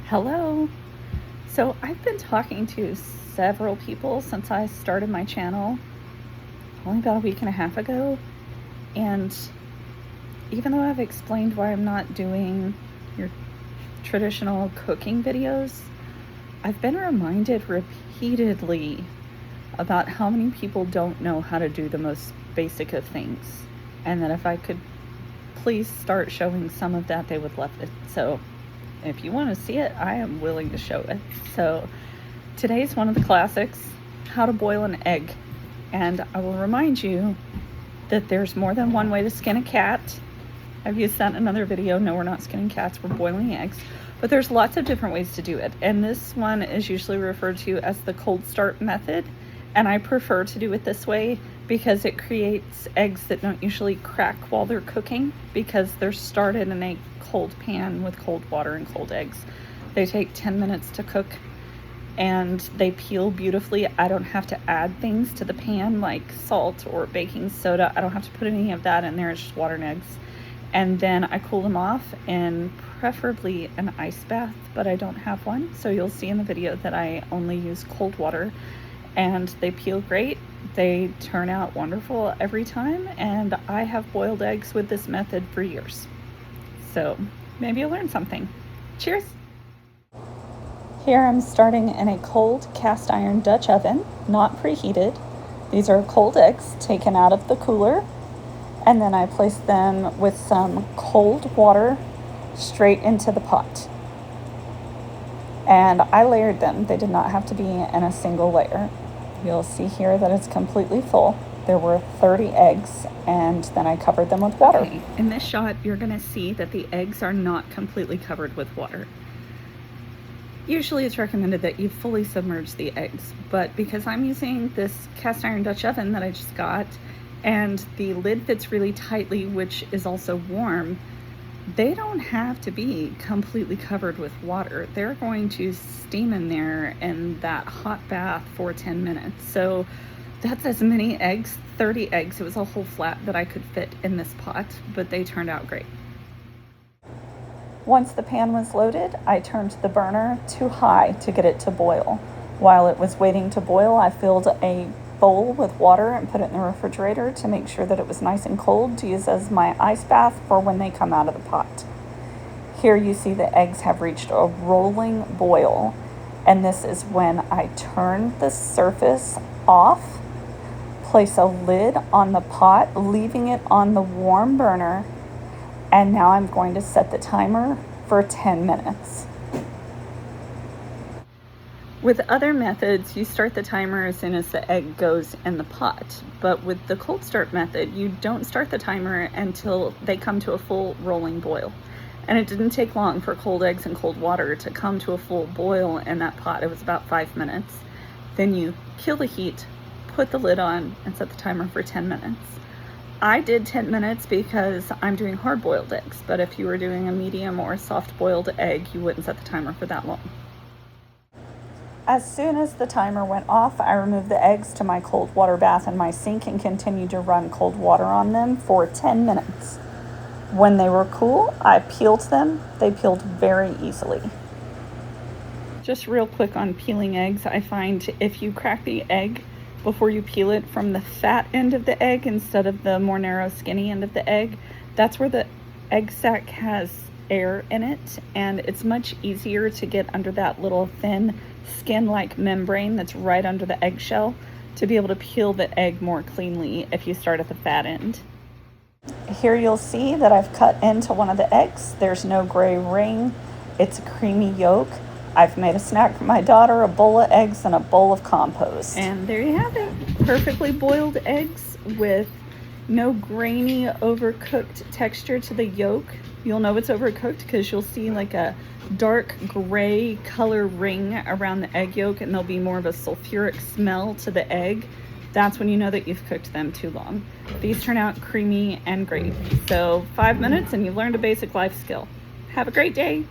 Hello. So I've been talking to several people since I started my channel only about a week and a half ago, and even though I've explained why I'm not doing your traditional cooking videos, I've been reminded repeatedly about how many people don't know how to do the most basic of things, and that if I could please start showing some of that, they would love it. So if you want to see it, I am willing to show it. So today's one of the classics, how to boil an egg. And I will remind you that there's more than one way to skin a cat. I've used that in another video. No, we're not skinning cats, we're boiling eggs. But there's lots of different ways to do it. And this one is usually referred to as the cold start method. And I prefer to do it this way because it creates eggs that don't usually crack while they're cooking, because they're started in a cold pan with cold water and cold eggs. They take 10 minutes to cook and they peel beautifully. I don't have to add things to the pan like salt or baking soda. I don't have to put any of that in there. It's just water and eggs. And then I cool them off in preferably an ice bath, but I don't have one. So you'll see in the video that I only use cold water, and they peel great. They turn out wonderful every time, and I have boiled eggs with this method for years. So maybe you'll learn something. Cheers! Here I'm starting in a cold cast iron Dutch oven, not preheated. These are cold eggs taken out of the cooler, and then I place them with some cold water straight into the pot. And I layered them. They did not have to be in a single layer. You'll see here that it's completely full. There were 30 eggs, and then I covered them with water. Okay. In this shot, you're gonna see that the eggs are not completely covered with water. Usually it's recommended that you fully submerge the eggs, but because I'm using this cast iron Dutch oven that I just got, and the lid fits really tightly, which is also warm, they don't have to be completely covered with water. They're going to steam in there in that hot bath for 10 minutes. So that's as many eggs, 30 eggs. It was a whole flat that I could fit in this pot, but they turned out great. Once the pan was loaded, I turned the burner to high to get it to boil. While it was waiting to boil, I filled a bowl with water and put it in the refrigerator to make sure that it was nice and cold to use as my ice bath for when they come out of the pot. Here you see the eggs have reached a rolling boil, and this is when I turn the surface off, place a lid on the pot, leaving it on the warm burner, and now I'm going to set the timer for 10 minutes. With other methods, you start the timer as soon as the egg goes in the pot. But with the cold start method, you don't start the timer until they come to a full rolling boil. And it didn't take long for cold eggs and cold water to come to a full boil in that pot. It was about 5 minutes. Then you kill the heat, put the lid on, and set the timer for 10 minutes. I did 10 minutes because I'm doing hard-boiled eggs, but if you were doing a medium or soft-boiled egg, you wouldn't set the timer for that long. As soon as the timer went off, I removed the eggs to my cold water bath in my sink and continued to run cold water on them for 10 minutes. When they were cool, I peeled them. They peeled very easily. Just real quick on peeling eggs, I find if you crack the egg before you peel it from the fat end of the egg instead of the more narrow skinny end of the egg, that's where the egg sac has air in it, and it's much easier to get under that little thin skin-like membrane that's right under the eggshell to be able to peel the egg more cleanly if you start at the fat end. Here you'll see that I've cut into one of the eggs. There's no gray ring. It's a creamy yolk. I've made a snack for my daughter, a bowl of eggs and a bowl of compost. And there you have it. Perfectly boiled eggs with no grainy, overcooked texture to the yolk. You'll know it's overcooked because you'll see like a dark gray color ring around the egg yolk, and there'll be more of a sulfuric smell to the egg. That's when you know that you've cooked them too long. These turn out creamy and great. So 5 minutes and you've learned a basic life skill. Have a great day.